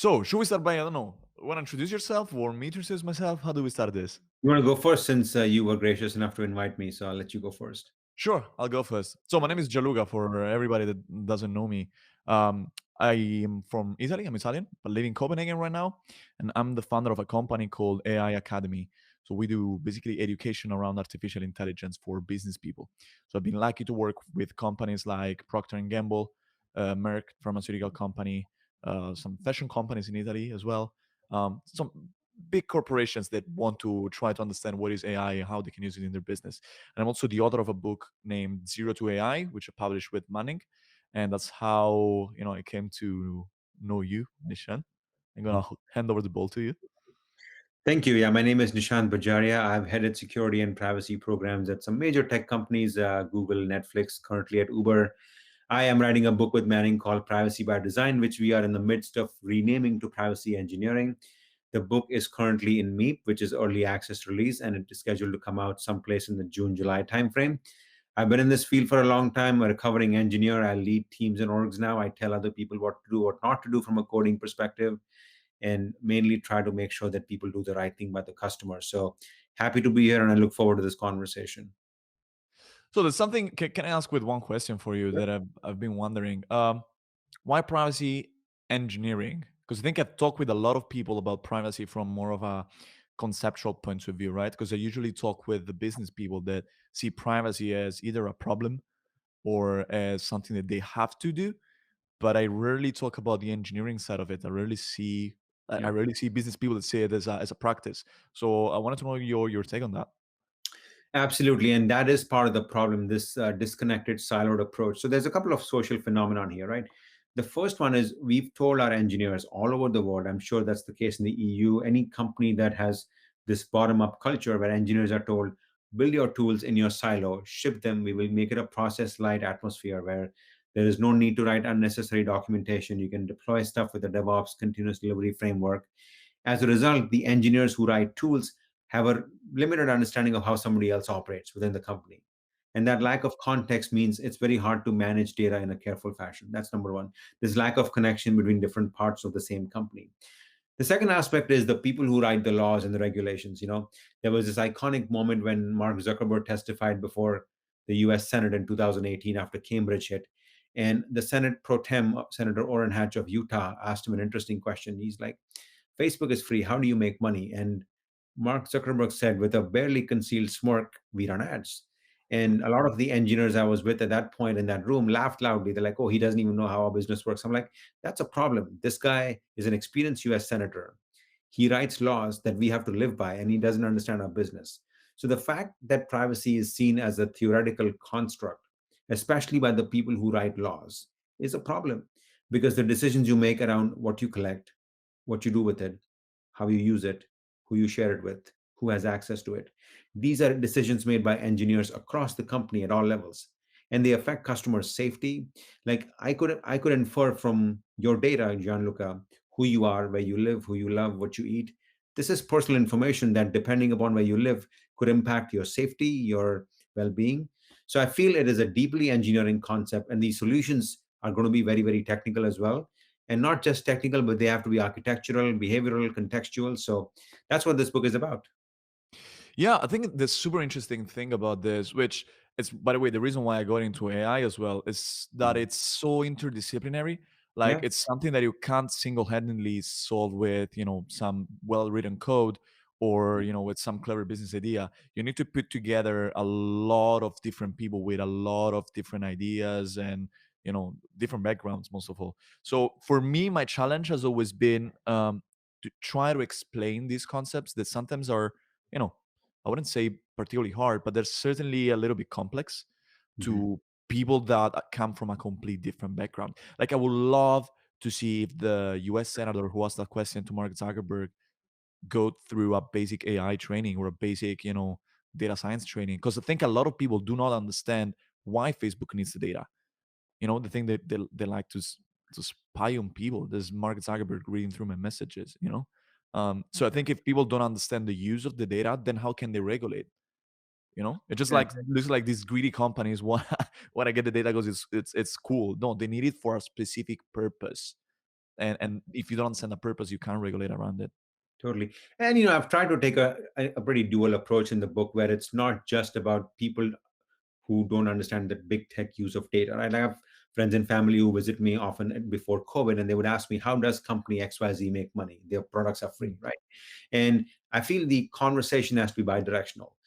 So, should we start by, I don't know, want to introduce yourself or me to introduce myself? How do we start this? You want to go first since you were gracious enough to invite me, so I'll let you go first. Sure, I'll go first. So, my name is Gianluca for everybody that doesn't know me. Um, I am from Italy. I'm Italian, but live in Copenhagen right now. And I'm the founder of a company called AI Academy. So, we do basically education around artificial intelligence for business people. So, I've been lucky to work with companies like Procter& and Gamble, Merck, pharmaceutical company, some fashion companies in Italy as well. Some big corporations that want to try to understand what is AI and how they can use it in their business. And I'm also the author of a book named Zero to AI, which I published with Manning. And that's how, I came to know you, Nishan. I'm gonna hand over the ball to you. Thank you. Yeah, my name is Nishant Bajaria. I've headed security and privacy programs at some major tech companies, Google, Netflix, currently at Uber. I am writing a book with Manning called Privacy by Design, which we are in the midst of renaming to Privacy Engineering. The book is currently in MEEP, which is early access release, and it is scheduled to come out someplace in the June-July timeframe. I've been in this field for a long time, a recovering engineer. I lead teams and orgs now. I tell other people what to do, what not to do from a coding perspective, and mainly try to make sure that people do the right thing by the customer. So happy to be here, and I look forward to this conversation. So there's something. Can I ask with one question for you that I've been wondering? Why privacy engineering? Because I think I've talked with a lot of people about privacy from more of a conceptual point of view, right? Because I usually talk with the business people that see privacy as either a problem or as something that they have to do. But I rarely talk about the engineering side of it. I Yeah. rarely see business people that say it as a practice. So I wanted to know your take on that. Absolutely, and that is part of the problem, this disconnected, siloed approach. So there's a couple of social phenomenon here, right? The first one is we've told our engineers all over the world, I'm sure that's the case in the EU, any company that has this bottom-up culture where engineers are told, build your tools in your silo, ship them, we will make it a process-light atmosphere where there is no need to write unnecessary documentation. You can deploy stuff with the DevOps continuous delivery framework. As a result, the engineers who write tools have a limited understanding of how somebody else operates within the company. And that lack of context means it's very hard to manage data in a careful fashion. That's number one. This lack of connection between different parts of the same company. The second aspect is the people who write the laws and the regulations. There was this iconic moment when Mark Zuckerberg testified before the US Senate in 2018 after Cambridge hit. And the Senate pro tem, Senator Orrin Hatch of Utah, asked him an interesting question. He's like, Facebook is free. How do you make money? And Mark Zuckerberg said, with a barely concealed smirk, we run ads. And a lot of the engineers I was with at that point in that room laughed loudly. They're like, oh, he doesn't even know how our business works. I'm like, that's a problem. This guy is an experienced US senator. He writes laws that we have to live by, and he doesn't understand our business. So the fact that privacy is seen as a theoretical construct, especially by the people who write laws, is a problem because the decisions you make around what you collect, what you do with it, how you use it, who you share it with, who has access to it. These are decisions made by engineers across the company at all levels, and they affect customer safety. Like I could infer from your data, Gianluca, who you are, where you live, who you love, what you eat. This is personal information that, depending upon where you live, could impact your safety, your well-being. So I feel it is a deeply engineering concept, and these solutions are going to be very, very technical as well, and not just technical, but they have to be architectural, behavioral, contextual. So that's what this book is about. Yeah, I think the super interesting thing about this, which is, by the way, the reason why I got into AI as well, is that Mm. it's so interdisciplinary. Like Yeah. it's something that you can't single-handedly solve with, some well-written code or, with some clever business idea. You need to put together a lot of different people with a lot of different ideas and, different backgrounds, most of all. So for me, my challenge has always been to try to explain these concepts that sometimes are, you know, I wouldn't say particularly hard, but they're certainly a little bit complex Mhm. to people that come from a complete different background. Like I would love to see if the US senator who asked that question to Mark Zuckerberg go through a basic AI training or a basic, data science training. Because I think a lot of people do not understand why Facebook needs the data. The thing that they like to spy on people. There's Mark Zuckerberg reading through my messages. So I think if people don't understand the use of the data, then how can they regulate? It just Yeah. like looks like these greedy companies want want to get the data because it's cool. No, they need it for a specific purpose. and if you don't understand the purpose, you can't regulate around it. Totally. And, I've tried to take a pretty dual approach in the book where it's not just about people who don't understand the big tech use of data. Right? I have friends and family who visit me often before COVID, and they would ask me, how does company XYZ make money? Their products are free, Mm, right? And I feel the conversation has to be bi-directional.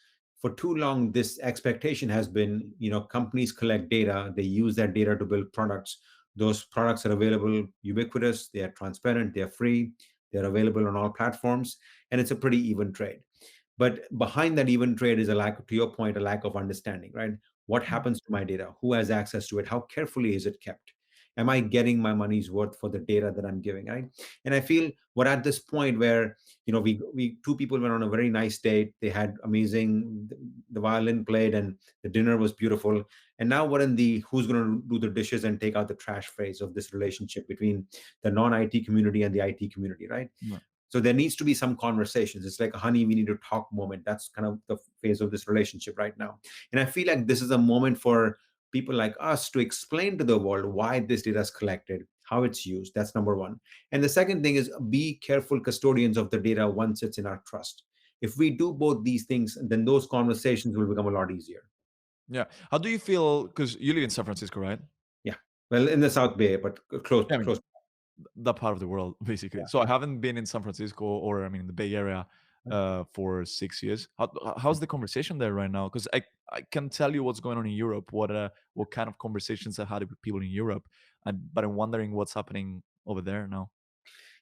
For too long, this expectation has been, companies collect data, they use that data to build products. Those products are available ubiquitous, they are transparent, they're free, they're available on all platforms, and it's a pretty even trade. But behind that even trade is a lack, to your point, a lack of understanding, right? What mm. happens to my data? Who has access to it? How carefully is it kept? Am I getting my money's worth for the data that I'm giving? Right. And I feel we're at this point where, we two people went on a very nice date. They had amazing, the violin played and the dinner was beautiful. And now we're in the who's going to do the dishes and take out the trash phase of this relationship between the non-IT community and the IT community, right? Yeah. So there needs to be some conversations. It's like, honey, we need to talk moment. That's kind of the phase of this relationship right now. And I feel like this is a moment for people like us to explain to the world why this data is collected, how it's used. That's number one. And the second thing is be careful custodians of the data once it's in our trust. If we do both these things, then those conversations will become a lot easier. Yeah. How do you feel? Because you live in San Francisco, right? Yeah. Well, in the South Bay, but close, Yeah, I mean, close. that part of the world, basically. So I haven't been in San Francisco, or I mean, the Bay Area, for 6 years. How's the conversation there right now? Because I can tell you what's going on in Europe, what kind of conversations I had with people in Europe, but I'm wondering what's happening over there now.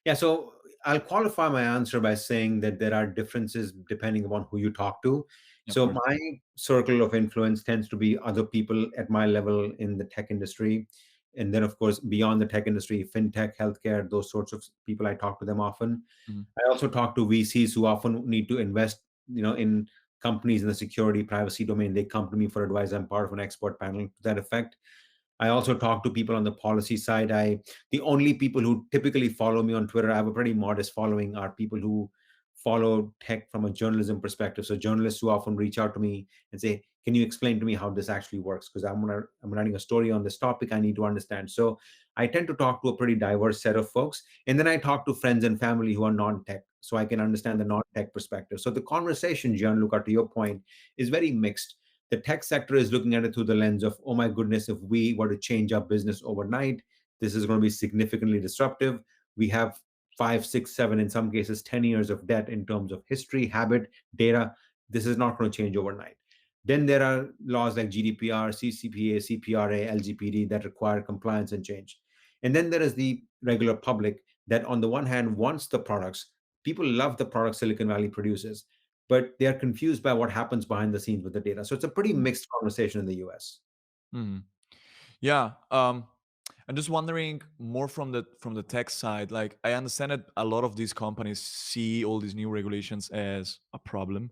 Yeah, so I'll qualify my answer by saying that there are differences depending upon who you talk to. Yeah, of So course. my circle of influence tends to be other people at my level in the tech industry. And then, of course, beyond the tech industry, fintech, healthcare, those sorts of people, I talk to them often. Mhm. I also talk to VCs who often need to invest, in companies in the security privacy domain. They come to me for advice. I'm part of an expert panel to that effect. I also talk to people on the policy side. The only people who typically follow me on Twitter, I have a pretty modest following, are people who follow tech from a journalism perspective. So journalists who often reach out to me and say, "Can you explain to me how this actually works? Because I'm writing a story on this topic. I need to understand." So I tend to talk to a pretty diverse set of folks, and then I talk to friends and family who are non-tech, so I can understand the non-tech perspective. So the conversation, Gianluca, to your point, is very mixed. The tech sector is looking at it through the lens of, oh my goodness, if we were to change our business overnight, this is going to be significantly disruptive. We have 5, 6, 7, in some cases 10 years of debt in terms of history, habit, data. This is not going to change overnight. Then there are laws like GDPR, CCPA, CPRA, LGPD that require compliance and change. And then there is the regular public that, on the one hand, wants the products. People love the products Silicon Valley produces, but they are confused by what happens behind the scenes with the data. So it's a pretty mixed conversation in the US. Mhm. Yeah. I'm just wondering more from the tech side. Like, I understand that a lot of these companies see all these new regulations as a problem.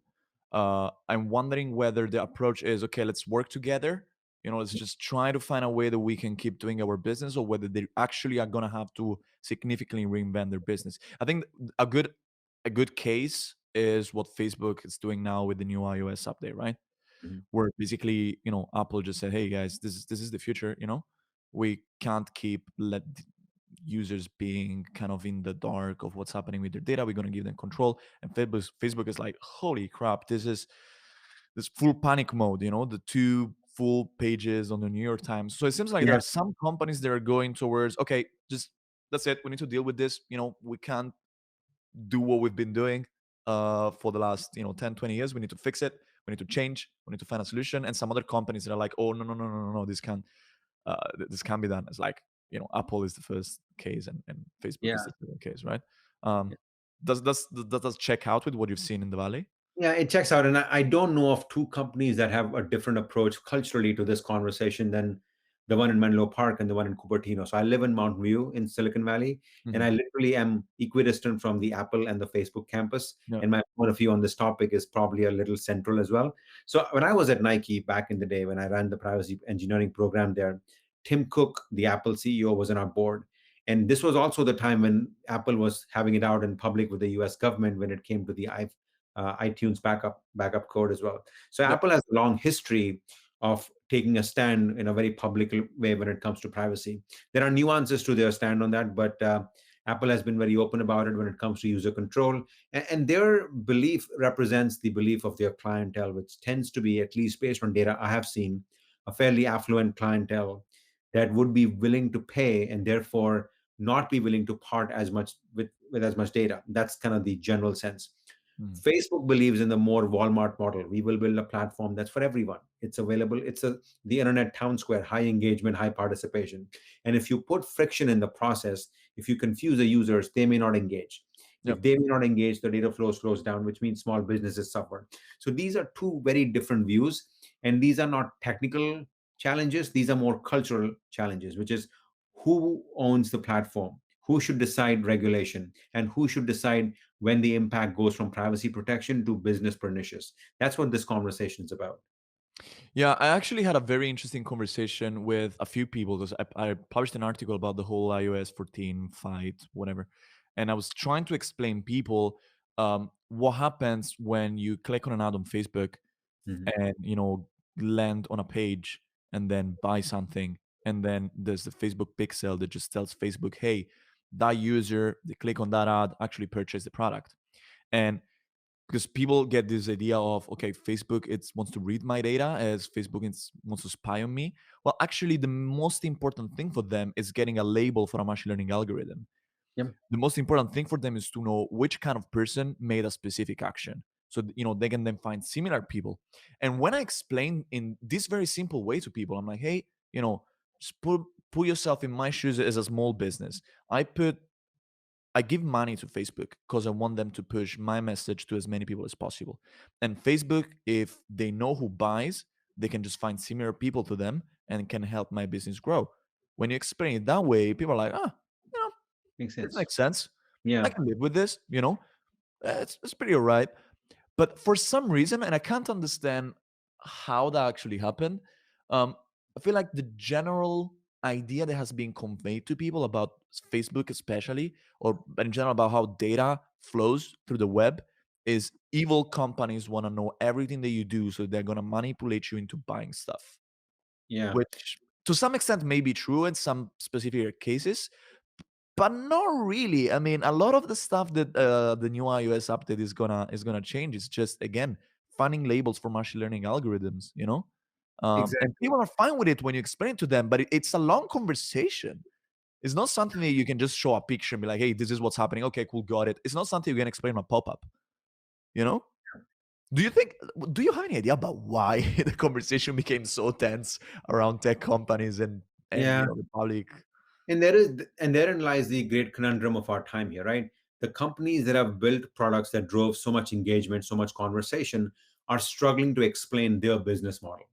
I'm wondering whether the approach is, okay, let's work together. Let's just try to find a way that we can keep doing our business, or whether they actually are gonna have to significantly reinvent their business. I think a good case is what Facebook is doing now with the new iOS update, right? Mhm. Where basically, Apple just said, hey guys, this is the future. We can't keep users being kind of in the dark of what's happening with their data. We're going to give them control. And Facebook is like, holy crap, this full panic mode. The two full pages on the New York Times. So it seems like there Yeah, are some companies that are going towards, okay, just that's it, we need to deal with this. We can't do what we've been doing for the last 10, 20 years. We need to fix it. We need to change. We need to find a solution. And some other companies that are like, oh, no, no, no, no, no, no, this can be done. It's like, Apple is the first case, and Facebook yeah. is the second case, right? um does check out with what you've seen in the Valley? Yeah, it checks out. And I don't know of two companies that have a different approach culturally to this conversation than the one in Menlo Park and the one in Cupertino. So I live in Mountain View in Silicon Valley, and Hmm. I literally am equidistant from the Apple and the Facebook campus. Yeah. And my point of view on this topic is probably a little central as well. So when I was at Nike back in the day, when I ran the privacy engineering program there, Tim Cook, the Apple CEO, was on our board. And this was also the time when Apple was having it out in public with the US government when it came to the iTunes backup code as well. So Yep. Apple has a long history of taking a stand in a very public way when it comes to privacy. There are nuances to their stand on that, but Apple has been very open about it when it comes to user control, and their belief represents the belief of their clientele, which tends to be, at least based on data I have seen, a fairly affluent clientele that would be willing to pay and therefore not be willing to part as much with as much data. That's kind of the general sense. Mm. Facebook believes in the more Walmart model. We will build a platform that's for everyone. It's available. It's the internet town square, high engagement, high participation. And if you put friction in the process, if you confuse the users, they may not engage. Yep. If they may not engage, the data flow slows down, which means small businesses suffer. So these are two very different views, and these are not technical challenges. These are more cultural challenges, which is who owns the platform, who should decide regulation, and who should decide when the impact goes from privacy protection to business pernicious. That's what this conversation is about. Yeah, I actually had a very interesting conversation with a few people because I published an article about the whole iOS 14 fight, whatever. And I was trying to explain people what happens when you click on an ad on Facebook Mhm. and, land on a page and then buy something. And then there's the Facebook pixel that just tells Facebook, hey, that user, they click on that ad, actually purchase the product. And because people get this idea of, okay, Facebook it wants to read my data as Facebook wants to spy on me. Well, actually the most important thing for them is getting a label for a machine learning algorithm. Yep. The most important thing for them is to know which kind of person made a specific action, so they can then find similar people. And when I explain in this very simple way to people, I'm like, hey, just put yourself in my shoes as a small business. I give money to Facebook because I want them to push my message to as many people as possible. And Facebook, if they know who buys, they can just find similar people to them and can help my business grow. When you explain it that way, people are like, you know, Makes this sense. makes sense. I Yeah. can live with this. It's pretty all right. But for some reason, and I can't understand how that actually happened, um, I feel like the general idea that has been conveyed to people about Facebook, especially, or in general about how data flows through the web, is evil companies want to know everything that you do, so they're going to manipulate you into buying stuff, Yeah. which to some extent may be true in some specific cases, but not really. I mean, a lot of the stuff that the new iOS update is gonna change is just again finding labels for machine learning algorithms. And Exactly. people are fine with it when you explain to them, but it's a long conversation. It's not something that you can just show a picture and be like, "Hey, this is what's happening." Okay, cool, got it. It's not something you can explain on a pop up. You know? Do you think? Do you have any idea about why the conversation became so tense around tech companies and Yeah. the public? And therein lies the great conundrum of our time here, right? The companies that have built products that drove so much engagement, so much conversation, are struggling to explain their business model.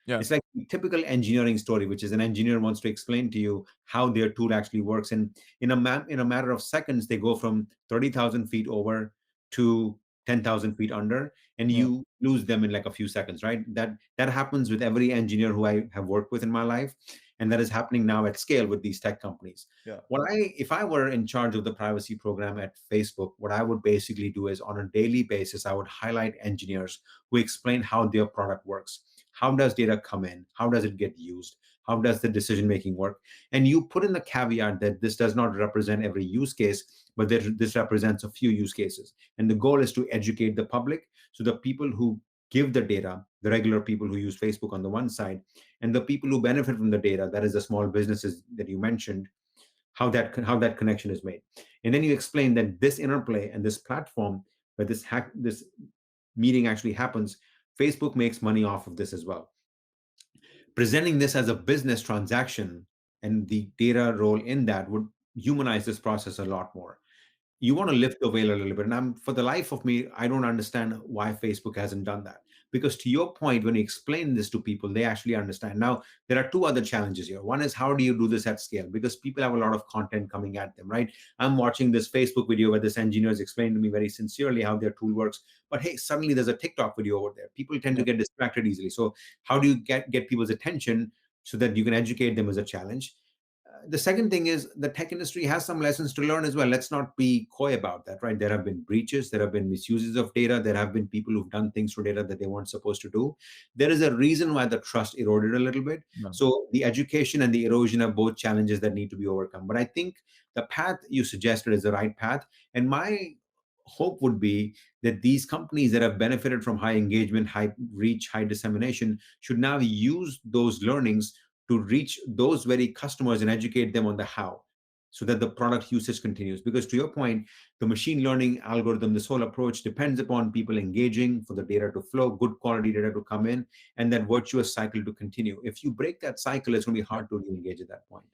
Yeah, It's like the typical engineering story, which is an engineer wants to explain to you how their tool actually works, and in a matter of seconds, they go from 30,000 feet over to 10,000 feet under, and yeah, you lose them in like a few seconds, right? That happens with every engineer who I have worked with in my life, and that is happening now at scale with these tech companies. yeah. If I were in charge of the privacy program at Facebook, what I would basically do is on a daily basis, I would highlight engineers who explain how their product works. How does data come in? How does it get used? How does the decision making work? And you put in the caveat that this does not represent every use case, but this represents a few use cases. And the goal is to educate the public, so the people who give the data, the regular people who use Facebook on the one side, and the people who benefit from the data, that is the small businesses that you mentioned, how that connection is made. And then you explain that this interplay and this platform where this meeting actually happens, Facebook makes money off of this as well. Presenting this as a business transaction and the data role in that would humanize this process a lot more. You want to lift the veil a little bit. And for the life of me, I don't understand why Facebook hasn't done that. Because to your point, when you explain this to people, they actually understand. Now, there are two other challenges here. One is, how do you do this at scale? Because people have a lot of content coming at them, right? I'm watching this Facebook video where this engineer is explaining to me very sincerely how their tool works. But hey, suddenly there's a TikTok video over there. People tend to Yeah. get distracted easily. So how do you get people's attention so that you can educate them, is a challenge. The second thing is, the tech industry has some lessons to learn as well. Let's not be coy about that, right? There have been breaches, there have been misuses of data, there have been people who've done things to data that they weren't supposed to do. There is a reason why the trust eroded a little bit. Yeah. So the education and the erosion are both challenges that need to be overcome. But I think the path you suggested is the right path. And my hope would be that these companies that have benefited from high engagement, high reach, high dissemination should now use those learnings to reach those very customers and educate them on the how, so that the product usage continues. Because to your point, the machine learning algorithm, this whole approach depends upon people engaging for the data to flow, good quality data to come in, and that virtuous cycle to continue. If you break that cycle, it's going to be hard to re-engage at that point.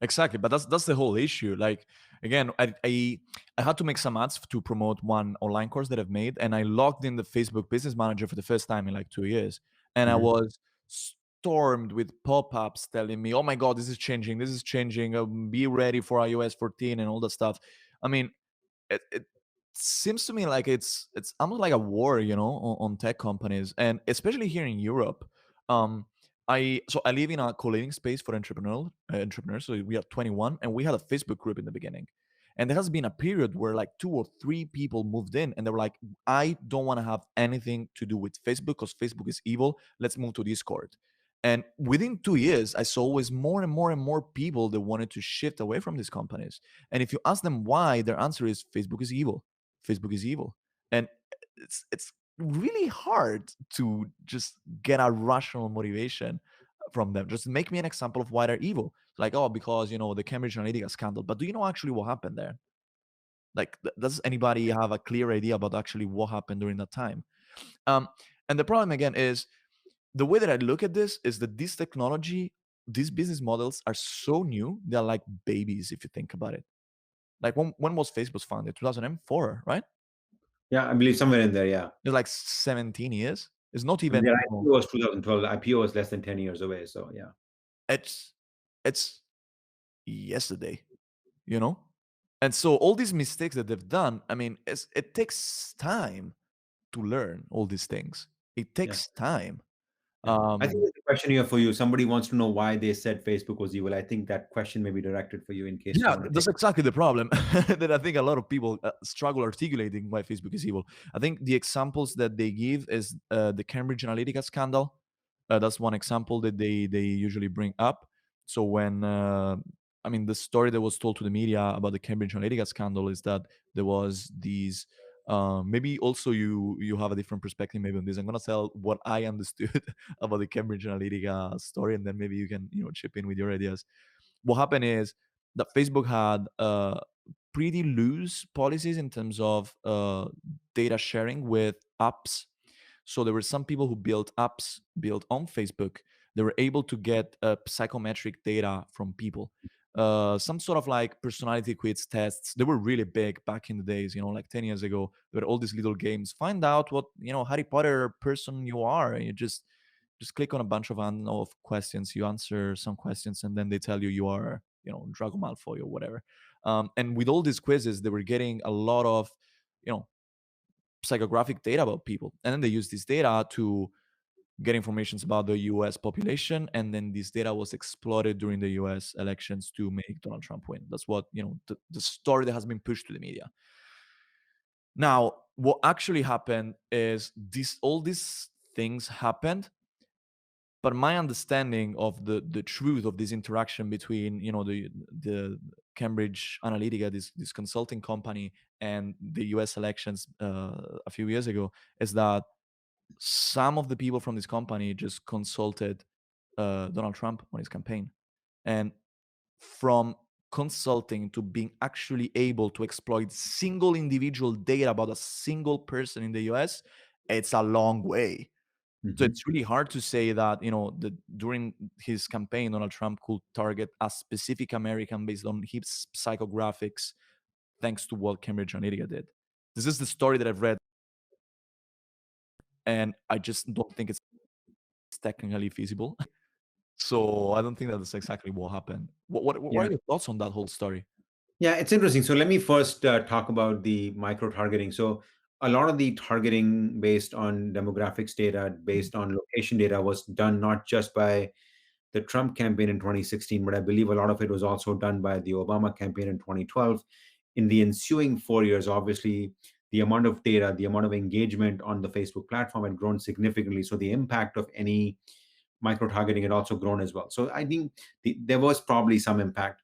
Exactly, but that's the whole issue. Like again, I had to make some ads to promote one online course that I've made, and I logged in the Facebook Business Manager for the first time in like 2 years, and I Mhm. was stormed with pop-ups telling me, "Oh my God, this is changing! This is changing! Be ready for iOS 14 and all that stuff." I mean, it seems to me like it's almost like a war, on tech companies, and especially here in Europe. Um, I live in a co-living space for entrepreneurs. So we are 21, and we had a Facebook group in the beginning, and there has been a period where like two or three people moved in, and they were like, "I don't want to have anything to do with Facebook because Facebook is evil. Let's move to Discord." And within 2 years, I saw always more and more and more people that wanted to shift away from these companies. And if you ask them why, their answer is Facebook is evil. Facebook is evil. And it's really hard to just get a rational motivation from them. Just make me an example of why they're evil. Like, oh, because the Cambridge Analytica scandal. But do you know actually what happened there? Like, does anybody have a clear idea about actually what happened during that time? Um, and the problem again is the way that I look at this is that this technology, these business models are so new, they're like babies if you think about it. Like when was Facebook founded? 2004, right? Yeah, I believe somewhere in there. Yeah, It's like 17 years. It's not and even, their IPO was 2012. IPO was less than 10 years away. So yeah, it's it's yesterday, you know? And so all these mistakes that they've done, I mean, it takes time to learn all these things. It yeah. takes time. Yeah. I think Um, there's a question here for you. Somebody wants to know why they said Facebook was evil. I think that question may be directed for you in case you Yeah, want to take. that's exactly the problem that I think a lot of people struggle articulating why Facebook is evil. I think the examples that they give is the Cambridge Analytica scandal. That's one example that they usually bring up. So when I mean the story that was told to the media about the Cambridge Analytica scandal is that there was these. Maybe also you have a different perspective maybe on this. I'm gonna tell what I understood about the Cambridge Analytica story, and then maybe you can chip in with your ideas. What happened is that Facebook had pretty loose policies in terms of data sharing with apps. So there were some people who built apps built on Facebook. They were able to get psychometric data from people. Some sort of like personality quiz tests. They were really big back in the days, like 10 years ago. There were all these little games. Find out what, Harry Potter person you are. And you just click on a bunch of questions. You answer some questions, and then they tell you you are, Drago Malfoy or whatever. And with all these quizzes, they were getting a lot of, you know, psychographic data about people, and then they use this data to get information about the U.S. population, and then this data was exploited during the U.S. elections to make Donald Trump win. That's what the story that has been pushed to the media. Now, what actually happened is all these things happened, but my understanding of the truth of this interaction between the Cambridge Analytica, this consulting company, and the U.S. elections a few years ago is that some of the people from this company just consulted Donald Trump on his campaign, and from consulting to being actually able to exploit single individual data about a single person in the US, it's a long way. So Mhm. it's really hard to say that during his campaign, Donald Trump could target a specific American based on his psychographics, thanks to what Cambridge Analytica did. This is the story that I've read, and I just don't think it's technically feasible. So I don't think that's exactly what happened. What Yeah. are your thoughts on that whole story? Yeah, it's interesting. So let me first talk about the micro targeting. So a lot of the targeting based on demographics data, based on location data, was done not just by the Trump campaign in 2016, but I believe a lot of it was also done by the Obama campaign in 2012. In the ensuing 4 years, obviously, the amount of data, the amount of engagement on the Facebook platform had grown significantly. So the impact of any micro targeting had also grown as well. So I think there was probably some impact.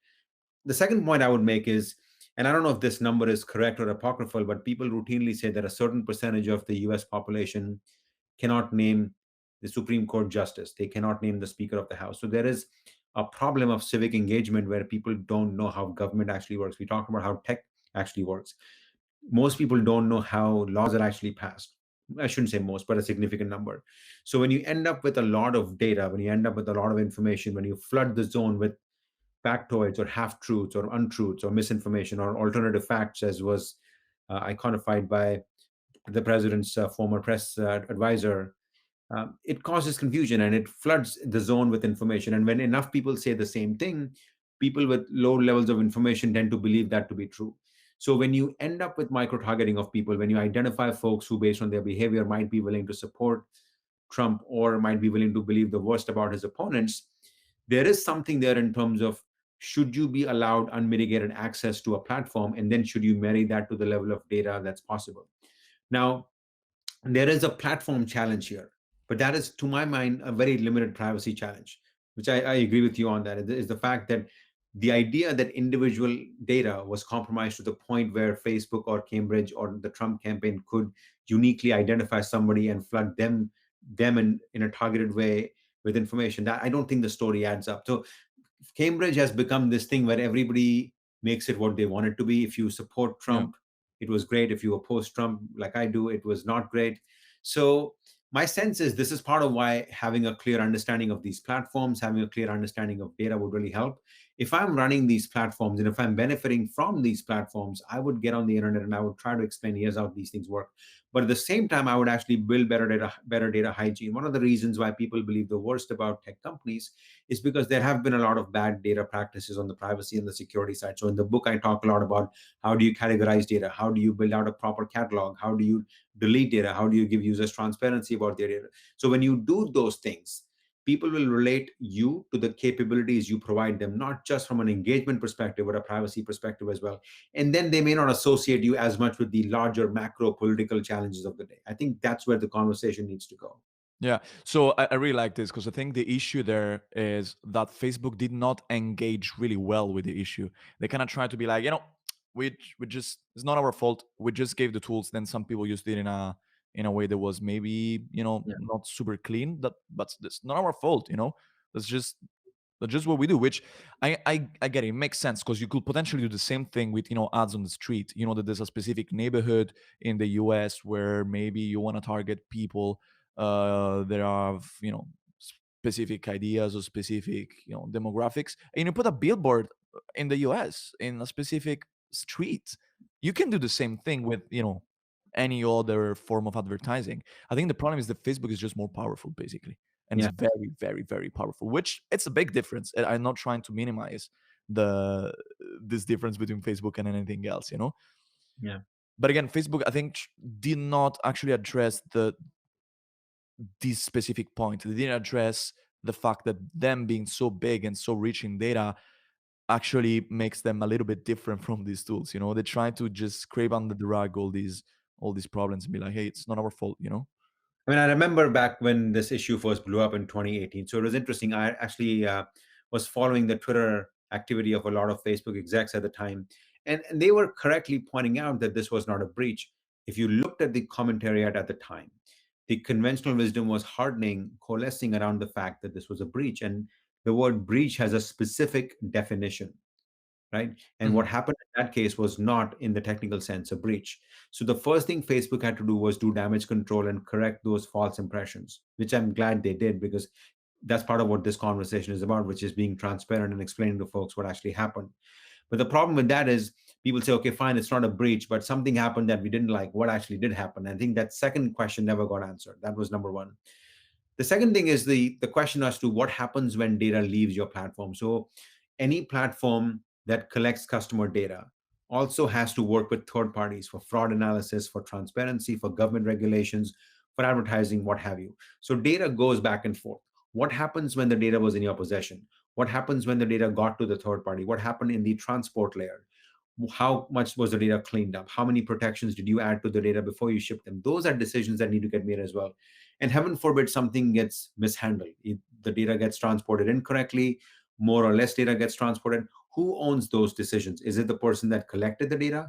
The second point I would make is, and I don't know if this number is correct or apocryphal, but people routinely say that a certain percentage of the US population cannot name the Supreme Court justice. They cannot name the Speaker of the House. So there is a problem of civic engagement where people don't know how government actually works. We talked about how tech actually works. Most people don't know how laws are actually passed. I shouldn't say most, but a significant number. So when you end up with a lot of data, when you end up with a lot of information, when you flood the zone with factoids or half truths or untruths or misinformation or alternative facts, as was iconified by the president's former press advisor, it causes confusion and it floods the zone with information. And when enough people say the same thing, people with low levels of information tend to believe that to be true. So when you end up with micro targeting of people, when you identify folks who, based on their behavior, might be willing to support Trump or might be willing to believe the worst about his opponents, there is something there in terms of, should you be allowed unmitigated access to a platform, and then should you marry that to the level of data that's possible. Now, there is a platform challenge here, but that is, to my mind, a very limited privacy challenge, which I agree with you on. That is the fact that the idea that individual data was compromised to the point where Facebook or Cambridge or the Trump campaign could uniquely identify somebody and flood them in a targeted way with information, that I don't think the story adds up. So Cambridge has become this thing where everybody makes it what they want it to be. If you support Yeah. Trump, it was great. If you oppose Trump, like I do, it was not great. So my sense is this is part of why having a clear understanding of these platforms, having a clear understanding of data would really help. If I'm running these platforms and if I'm benefiting from these platforms, I would get on the internet and I would try to explain, here's how these things work. But at the same time, I would actually build better data hygiene. One of the reasons why people believe the worst about tech companies is because there have been a lot of bad data practices on the privacy and the security side. So in the book, I talk a lot about how do you categorize data? How do you build out a proper catalog? How do you delete data? How do you give users transparency about their data? So when you do those things, people will relate you to the capabilities you provide them, not just from an engagement perspective, but a privacy perspective as well. And then they may not associate you as much with the larger macro political challenges of the day. I think that's where the conversation needs to go. Yeah. So I really like this because I think the issue there is that Facebook did not engage really well with the issue. They kind of tried to be like, we just, it's not our fault. We just gave the tools. Then some people used it in a way that was maybe Yeah. not super clean. That but it's not our fault. That's just that's just what we do. Which I get it. It makes sense because you could potentially do the same thing with ads on the street. You know that there's a specific neighborhood in the U.S. where maybe you want to target people there are specific ideas or specific demographics, and you put a billboard in the US in a specific street. You can do the same thing with any other form of advertising. I think the problem is that Facebook is just more powerful basically, and it's Yeah. very very very powerful, which it's a big difference. I'm not trying to minimize the this difference between Facebook and anything else. Yeah. But again, Facebook, I think, did not actually address this specific point. They didn't address the fact that them being so big and so rich in data actually makes them a little bit different from these tools. They try to just scrape under the rug all these problems and be like, hey, it's not our fault. I mean, I remember back when this issue first blew up in 2018. So it was interesting. I actually was following the Twitter activity of a lot of Facebook execs at the time, and they were correctly pointing out that this was not a breach. If you looked at the commentary at the time, the conventional wisdom was hardening, coalescing around the fact that this was a breach. And the word breach has a specific definition, right? And what Mhm. happened in that case was not, in the technical sense, a breach. So the first thing Facebook had to do was do damage control and correct those false impressions, which I'm glad they did, because that's part of what this conversation is about, which is being transparent and explaining to folks what actually happened. But the problem with that is people say, okay, fine, it's not a breach, but something happened that we didn't like. What actually did happen? I think that second question never got answered. That was number one. The second thing is the question as to what happens when data leaves your platform. So any platform that collects customer data also has to work with third parties for fraud analysis, for transparency, for government regulations, for advertising, what have you. So data goes back and forth. What happens when the data was in your possession? What happens when the data got to the third party? What happened in the transport layer? How much was the data cleaned up? How many protections did you add to the data before you ship them? Those are decisions that need to get made as well. And heaven forbid something gets mishandled. The data gets transported incorrectly, more or less data gets transported. who owns those decisions? Is it the person that collected the data?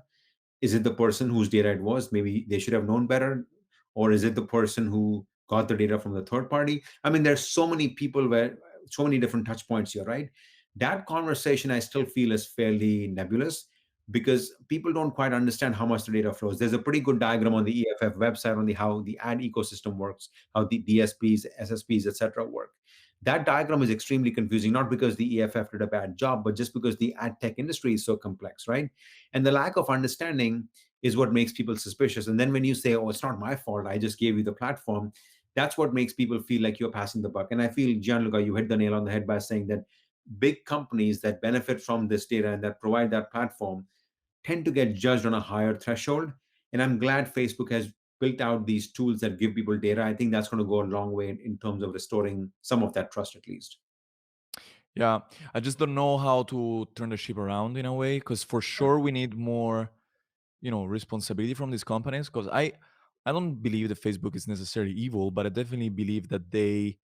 Is it the person whose data it was? Maybe they should have known better. Or is it the person who got the data from the third party? I mean, there's so many people where so many different touch points here, right? That conversation I still feel is fairly nebulous because people don't quite understand how much the data flows. There's a pretty good diagram on the EFF website on the how the ad ecosystem works, how the DSPs, SSPs, etc. work. That diagram is extremely confusing, not because the EFF did a bad job, but just because the ad tech industry is so complex, right? And the lack of understanding is what makes people suspicious. And then when you say, oh, it's not my fault, I just gave you the platform, that's what makes people feel like you're passing the buck. And I feel, Gianluca, you hit the nail on the head by saying that big companies that benefit from this data and that provide that platform tend to get judged on a higher threshold. And I'm glad Facebook has built out these tools that give people data. I think that's going to go a long way in terms of restoring some of that trust, at least. Yeah, I just don't know how to turn the ship around in a way, because for sure we need more, responsibility from these companies. Because I don't believe that Facebook is necessarily evil, but I definitely believe that they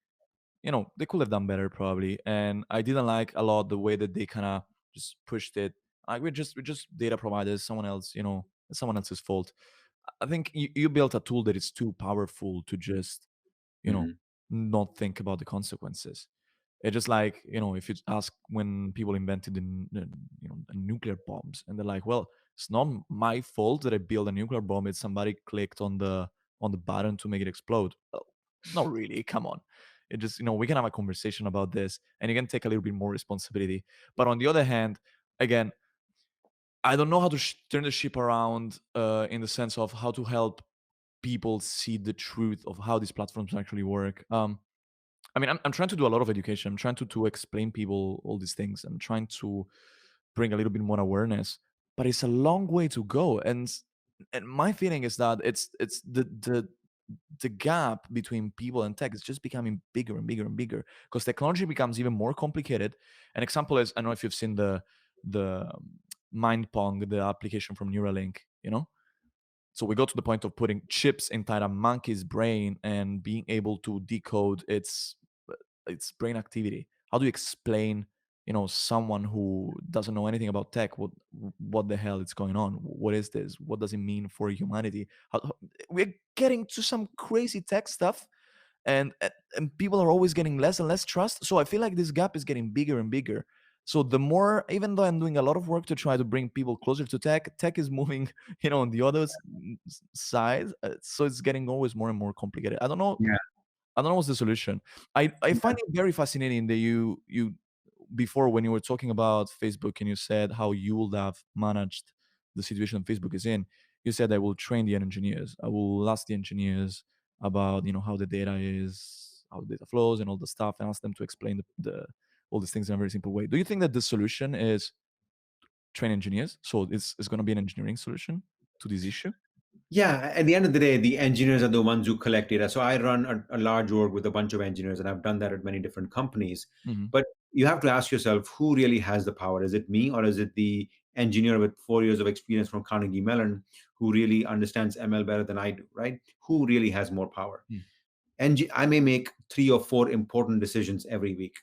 could have done better probably. And I didn't like a lot the way that they kind of just pushed it. Like we're just data providers, someone else, it's someone else's fault. I think you built a tool that is too powerful to just, you know, Mhm. not think about the consequences. It's just like, if you ask when people invented the nuclear bombs, and they're like, well, it's not my fault that I built a nuclear bomb. It's somebody clicked on the button to make it explode. Well, not really. Come on. It just, we can have a conversation about this, and you can take a little bit more responsibility. But on the other hand, again, I don't know how to turn the ship around in the sense of how to help people see the truth of how these platforms actually work. I mean, I'm trying to do a lot of education. I'm trying to explain people all these things. I'm trying to bring a little bit more awareness, but it's a long way to go. And my feeling is that it's the gap between people and tech is just becoming bigger and bigger and bigger, because technology becomes even more complicated. An example is, I don't know if you've seen the Mind Pong, the application from Neuralink. So we go to the point of putting chips inside a monkey's brain and being able to decode its brain activity. How do you explain, someone who doesn't know anything about tech, what the hell is going on? What is this? What does it mean for humanity? We're getting to some crazy tech stuff, and people are always getting less and less trust. So I feel like this gap is getting bigger and bigger. So the more, even though I'm doing a lot of work to try to bring people closer to tech is moving, on the other side. So it's getting always more and more complicated. Yeah. I don't know what's the solution. I find it very fascinating that you before, when you were talking about Facebook and you said how you would have managed the situation Facebook is in, you said I will train the engineers. I will ask the engineers about how the data is, how the data flows, and all the stuff, and ask them to explain the all these things in a very simple way. Do you think that the solution is train engineers? So it's going to be an engineering solution to this issue? Yeah, at the end of the day, the engineers are the ones who collect data. So I run a large org with a bunch of engineers, and I've done that at many different companies. Hmm. But you have to ask yourself, who really has the power? Is it me, or is it the engineer with 4 years of experience from Carnegie Mellon who really understands ML better than I do, right? Who really has more power? I may make 3 or 4 important decisions every week,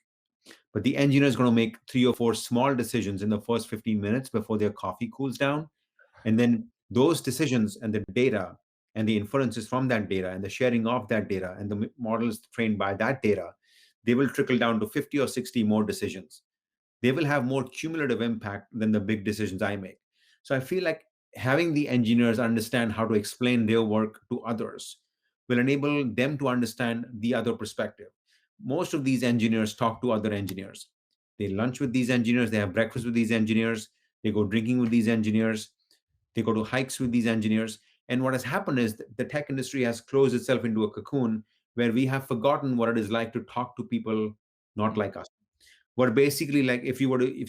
but the engineer is going to make 3 or 4 small decisions in the first 15 minutes before their coffee cools down. And then those decisions and the data and the inferences from that data and the sharing of that data and the models trained by that data, they will trickle down to 50 or 60 more decisions. They will have more cumulative impact than the big decisions I make. So I feel like having the engineers understand how to explain their work to others will enable them to understand the other perspective. Most of these engineers talk to other engineers. They lunch with these engineers, they have breakfast with these engineers, they go drinking with these engineers, they go to hikes with these engineers. And what has happened is that the tech industry has closed itself into a cocoon where we have forgotten what it is like to talk to people not like us. We're basically like, if you were to,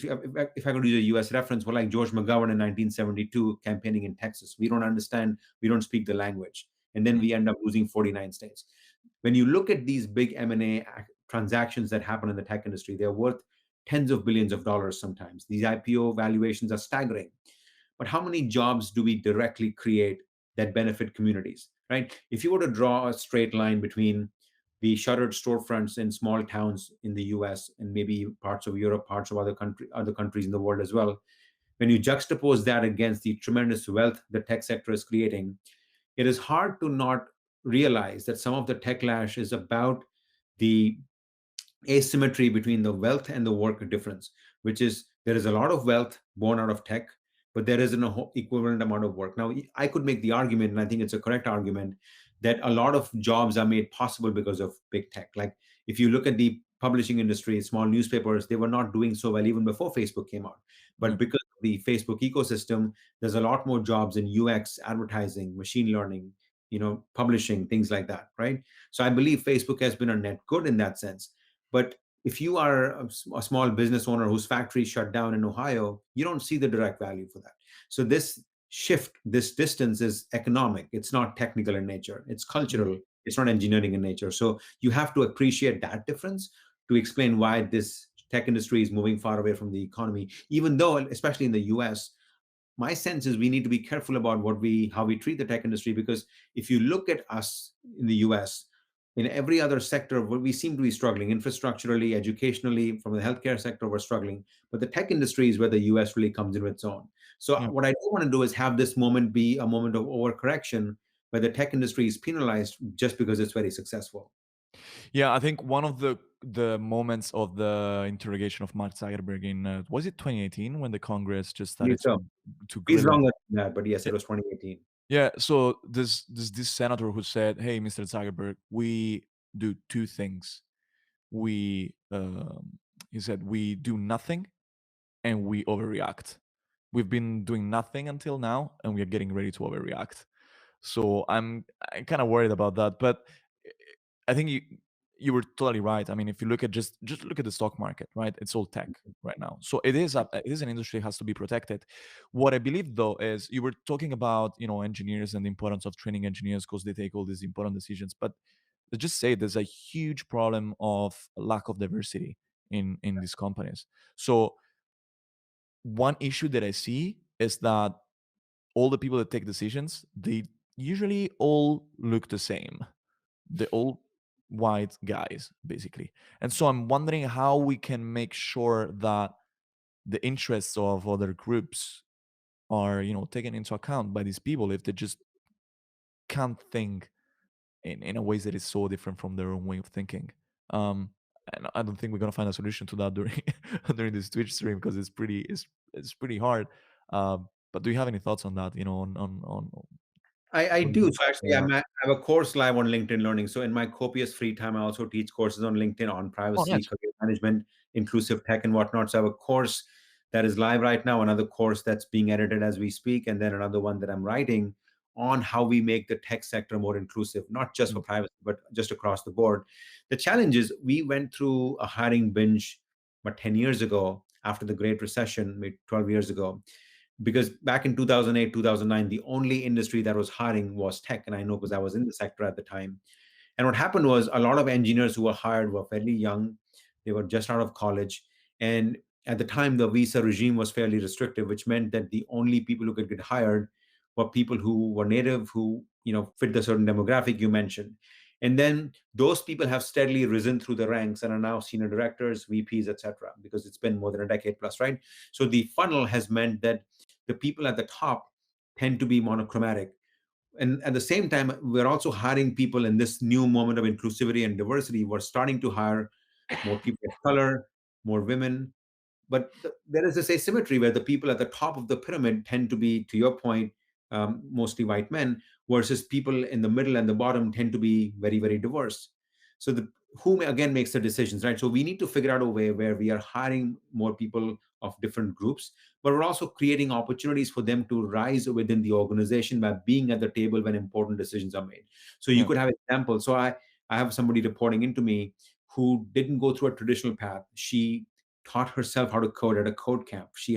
if I could use a US reference, we're like George McGovern in 1972 campaigning in Texas. We don't understand, we don't speak the language. And then we end up losing 49 states. When you look at these big M&A transactions that happen in the tech industry, they're worth tens of billions of dollars sometimes. These IPO valuations are staggering. But how many jobs do we directly create that benefit communities, right? If you were to draw a straight line between the shuttered storefronts in small towns in the US and maybe parts of Europe, parts of other countries in the world as well. When you juxtapose that against the tremendous wealth the tech sector is creating, it is hard to not realize that some of the techlash is about the asymmetry between the wealth and the work difference, which is there is a lot of wealth born out of tech, but there isn't a equivalent amount of work. Now, I could make the argument, and I think it's a correct argument, that a lot of jobs are made possible because of big tech. Like if you look at the publishing industry, small newspapers, they were not doing so well even before Facebook came out. Yeah. But because of the Facebook ecosystem, there's a lot more jobs in UX, advertising, machine learning, publishing, things like that, right? So I believe Facebook has been a net good in that sense. But if you are a small business owner whose factory shut down in Ohio, you don't see the direct value for that. So this shift, this distance is economic. It's not technical in nature. It's Yeah. cultural. It's not engineering in nature. So you have to appreciate that difference to explain why this tech industry is moving far away from the economy, even though, especially in the US, my sense is we need to be careful about how we treat the tech industry, because if you look at us in the US, in every other sector we seem to be struggling infrastructurally, educationally. From the healthcare sector we're struggling, but the tech industry is where the US really comes in with its own. So Yeah. what I don't want to do is have this moment be a moment of overcorrection where the tech industry is penalized just because it's very successful. Yeah, I think one of the moments of the interrogation of Mark Zuckerberg in was it 2018 when the Congress just I believe started so. to He's grill him. longer than that, but yes, Yeah, it was 2018. yeah. So this senator who said, "Hey, Mr. Zuckerberg, we do two things. We he said we do nothing and we overreact. We've been doing nothing until now, and we are getting ready to overreact." So I'm kind of worried about that. But I think you were totally right. I mean, if you look at just look at the stock market, right? It's all tech right now. So it is an industry that has to be protected. What I believe though is you were talking about engineers and the importance of training engineers because they take all these important decisions. But let's just say there's a huge problem of lack of diversity in these companies. So one issue that I see is that all the people that take decisions, they usually all look the same. They're all white guys, basically. And so I'm wondering how we can make sure that the interests of other groups are, taken into account by these people if they just can't think in a ways that is so different from their own way of thinking. Um, and I don't think we're gonna find a solution to that during during this Twitch stream because it's pretty hard. But do you have any thoughts on that? On I what do you do. think So actually, about that? I have a course live on LinkedIn Learning. So in my copious free time, I also teach courses on LinkedIn on Oh, privacy, nice. career management, inclusive tech, and whatnot. So I have a course that is live right now, another course that's being edited as we speak, and then another one that I'm writing on how we make the tech sector more inclusive, not just for Mm, privacy, but just across the board. The challenge is we went through a hiring binge about 10 years ago after the Great Recession, maybe 12 years ago, because back in 2008 2009 the only industry that was hiring was tech, and I know because I was in the sector at the time. And what happened was a lot of engineers who were hired were fairly young. They were just out of college. And at the time, the visa regime was fairly restrictive, which meant that the only people who could get hired were people who were native, who, fit the certain demographic you mentioned. And then those people have steadily risen through the ranks and are now senior directors, VPs, etc., because it's been more than a decade plus, right? So the funnel has meant that the people at the top tend to be monochromatic. And at the same time, we're also hiring people in this new moment of inclusivity and diversity. We're starting to hire more people of color, more women, but there is this asymmetry where the people at the top of the pyramid tend to be, to your point, mostly white men, versus people in the middle and the bottom tend to be very, very diverse. So who again makes the decisions, right? So we need to figure out a way where we are hiring more people of different groups, but we're also creating opportunities for them to rise within the organization by being at the table when important decisions are made. So you yeah. could have examples. So I have somebody reporting into me who didn't go through a traditional path. She taught herself how to code at a code camp. She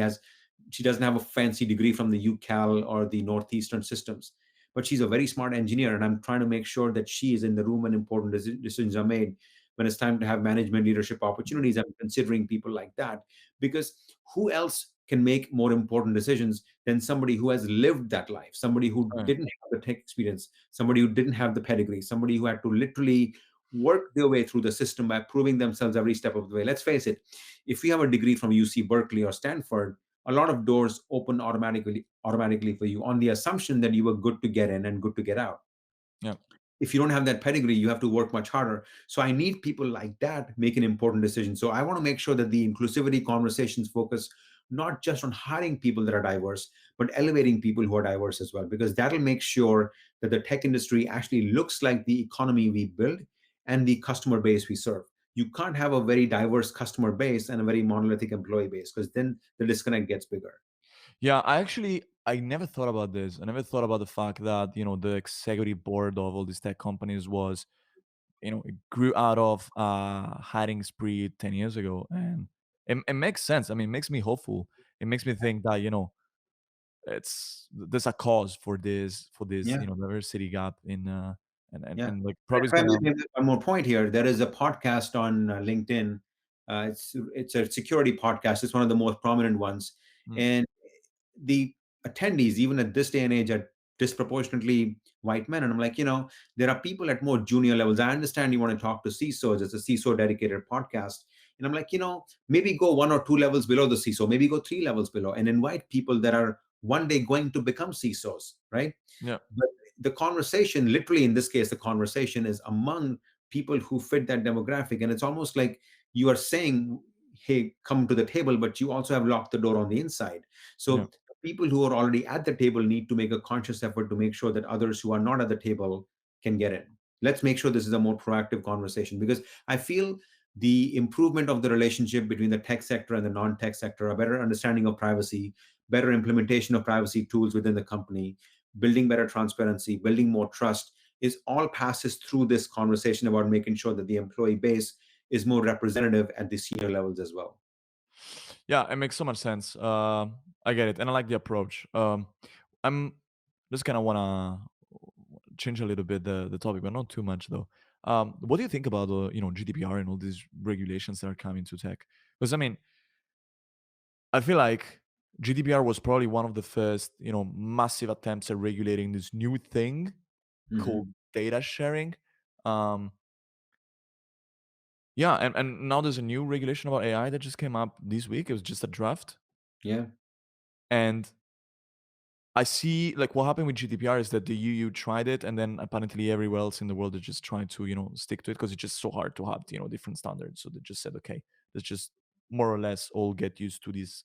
doesn't have a fancy degree from the UCal or the Northeastern systems, but she's a very smart engineer. And I'm trying to make sure that she is in the room when important decisions are made. When it's time to have management leadership opportunities, I'm considering people like that, because who else can make more important decisions than somebody who has lived that life, somebody who Right. didn't have the tech experience, somebody who didn't have the pedigree, somebody who had to literally work their way through the system by proving themselves every step of the way. Let's face it, if you have a degree from UC Berkeley or Stanford, a lot of doors open automatically for you on the assumption that you were good to get in and good to get out. Yeah. If you don't have that pedigree, you have to work much harder. So I need people like that making important decisions. So I want to make sure that the inclusivity conversations focus not just on hiring people that are diverse, but elevating people who are diverse as well, because that'll make sure that the tech industry actually looks like the economy we build and the customer base we serve. You can't have a very diverse customer base and a very monolithic employee base, because then the disconnect gets bigger. Yeah, I never thought about this. I never thought about the fact that, the executive board of all these tech companies was, it grew out of hiring spree 10 years ago. And it makes sense. I mean, it makes me hopeful. It makes me think that, there's a cause for this, Yeah. diversity gap in Yeah. and like If probably it's I gonna. may make one more point here, there is a podcast on LinkedIn. It's a security podcast. It's one of the most prominent ones, Mm, and the attendees, even at this day and age, are disproportionately white men. And I'm like, there are people at more junior levels. I understand you want to talk to CISOs. It's a CISO dedicated podcast. And I'm like, maybe go one or two levels below the CISO, maybe go three levels below and invite people that are one day going to become CISOs, right? yeah, But the conversation, literally in this case, the conversation is among people who fit that demographic. And it's almost like you are saying, hey, come to the table, but you also have locked the door on the inside. yeah. So people who are already at the table need to make a conscious effort to make sure that others who are not at the table can get in. Let's make sure this is a more proactive conversation, because I feel the improvement of the relationship between the tech sector and the non-tech sector, a better understanding of privacy, better implementation of privacy tools within the company, building better transparency, building more trust, is all passes through this conversation about making sure that the employee base is more representative at the senior levels as well. Yeah, it makes so much sense. I get it, and I like the approach. I'm just kind of wanna change a little bit the topic, but not too much though. What do you think about the GDPR and all these regulations that are coming to tech? Because I mean, I feel like GDPR was probably one of the first massive attempts at regulating this new thing called Hmm. data sharing. Um, yeah, and now there's a new regulation about AI that just came up this week. It was just a draft, Yeah. and I see like what happened with GDPR is that the EU tried it, and then apparently everywhere else in the world is just trying to stick to it because it's just so hard to have different standards. So they just said, okay, let's just more or less all get used to these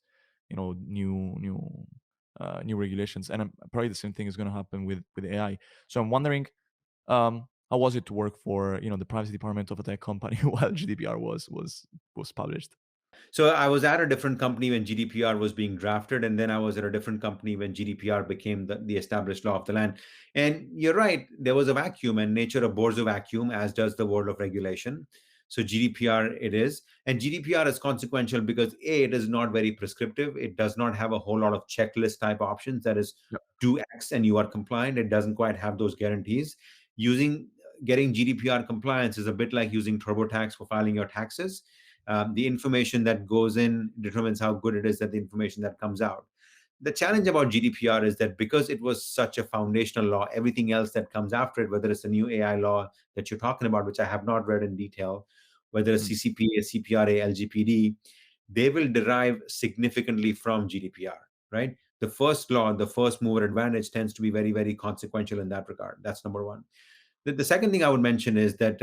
new regulations, and probably the same thing is going to happen with AI. So I'm wondering, how was it to work for the privacy department of a tech company while GDPR was published? So I was at a different company when GDPR was being drafted, and then I was at a different company when GDPR became the established law of the land. And you're right, there was a vacuum, and nature abhors a vacuum, as does the world of regulation. So GDPR it is, and GDPR is consequential because A, it is not very prescriptive. It does not have a whole lot of checklist type options. That is, Yeah. do X and you are compliant. It doesn't quite have those guarantees. Using Getting GDPR compliance is a bit like using TurboTax for filing your taxes. The information that goes in determines how good it is that the information that comes out. The challenge about GDPR is that because it was such a foundational law, everything else that comes after it, whether it's a new AI law that you're talking about, which I have not read in detail, whether it's Mm, CCPA, CPRA, LGPD, they will derive significantly from GDPR, right? The first law, the first mover advantage tends to be very, very consequential in that regard. That's number one. The second thing I would mention is that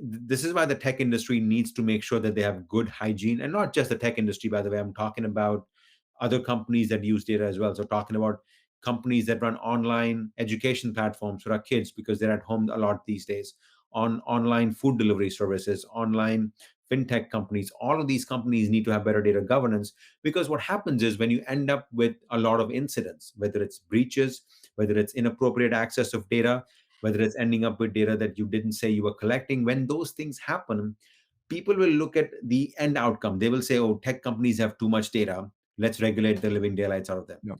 this is why the tech industry needs to make sure that they have good hygiene, and not just the tech industry, by the way. I'm talking about other companies that use data as well. So, talking about companies that run online education platforms for our kids because they're at home a lot these days, on online food delivery services, online fintech companies. All of these companies need to have better data governance, because what happens is when you end up with a lot of incidents, whether it's breaches, whether it's inappropriate access of data, whether it's ending up with data that you didn't say you were collecting, when those things happen, people will look at the end outcome. They will say, oh, tech companies have too much data. Let's regulate the living daylights out of them. yeah.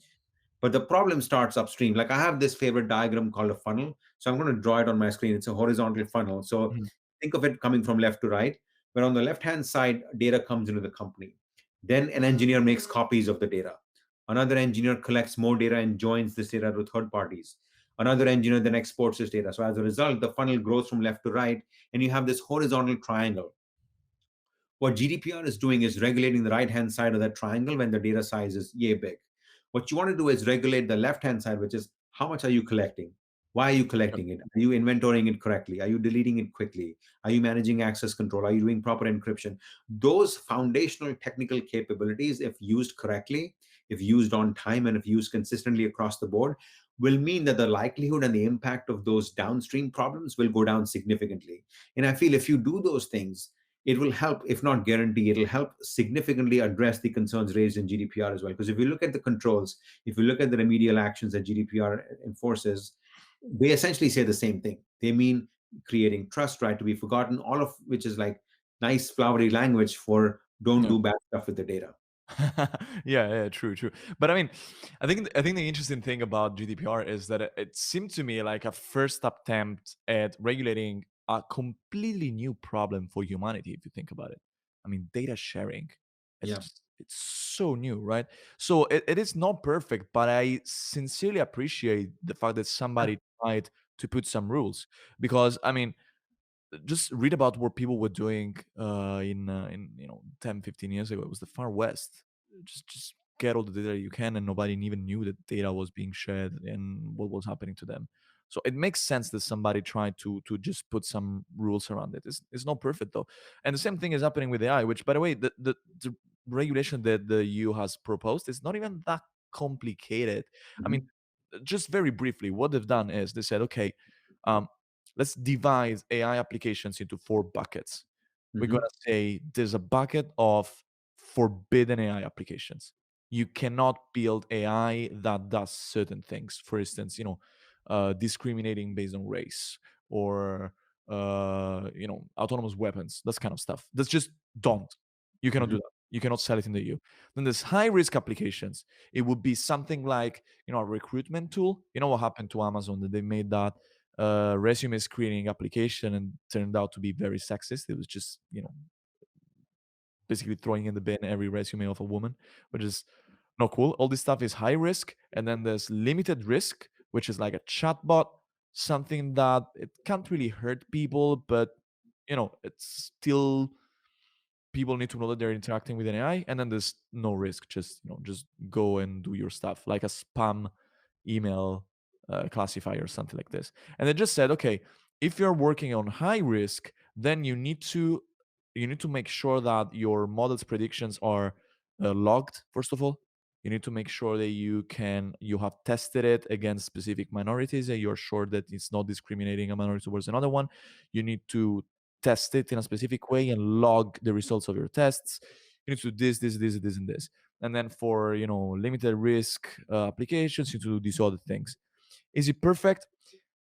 But the problem starts upstream. Like I have this favorite diagram called a funnel. So I'm going to draw it on my screen. It's a horizontal funnel. So Mhm. think of it coming from left to right, where on the left hand side, data comes into the company. Then an engineer makes copies of the data. Another engineer collects more data and joins this data to third parties. Another engineer then exports his data. So as a result, the funnel grows from left to right, and you have this horizontal triangle. What GDPR is doing is regulating the right hand side of that triangle when the data size is yay big. What you want to do is regulate the left hand side, which is how much are you collecting? Why are you Yep. collecting it? Are you inventorying it correctly? Are you deleting it quickly? Are you managing access control? Are you doing proper encryption? Those foundational technical capabilities, if used correctly, if used on time, and if used consistently across the board, will mean that the likelihood and the impact of those downstream problems will go down significantly. And I feel if you do those things, it will help, if not guarantee, it'll help significantly address the concerns raised in GDPR as well. Because if you look at the controls, if you look at the remedial actions that GDPR enforces, they essentially say the same thing. They mean creating trust, right, to be forgotten, all of which is like nice, flowery language for don't Yeah. do bad stuff with the data. Yeah, yeah, true, true. But I mean, I think the interesting thing about GDPR is that it seemed to me like a first attempt at regulating a completely new problem for humanity. If you think about it, I mean, data sharing. Yeah. It's so new, right? So it is not perfect, but I sincerely appreciate the fact that Yeah. somebody tried to put some rules because I mean just read about what people were doing in 10, 15 years ago. It was the far west. Just get all the data you can, and nobody even knew that data was being shared and what was happening to them. So it makes sense that somebody tried to just put some rules around it. It's not perfect though, and the same thing is happening with AI. Which, by the way, the regulation that the EU has proposed is not even that complicated. I mean, Mhm. just very briefly, what they've done is they said, okay, um, let's divide AI applications into four buckets. We're Mhm. gonna say there's a bucket of forbidden AI applications. You cannot build AI that does certain things. For instance, discriminating based on race or autonomous weapons. That's kind of stuff. That's just don't. You cannot do Mhm. that. You cannot sell it in the EU. Then there's high risk applications. It would be something like a recruitment tool. You know what happened to Amazon that they made that resume screening application and turned out to be very sexist. It was just basically throwing in the bin every resume of a woman, which is not cool. All this stuff is high risk, and then there's limited risk, which is like a chatbot, something that it can't really hurt people, but it's still people need to know that they're interacting with an AI, and then there's no risk. Just go and do your stuff, like a spam email classifier or something like this. And they just said, okay, if you're working on high risk, then you need to make sure that your model's predictions are logged. First of all, you need to make sure that you have tested it against specific minorities, and you're sure that it's not discriminating a minority towards another one. You need to test it in a specific way and log the results of your tests. You need to do this, and this. And then for limited risk applications, you need to do these other things. Is it perfect?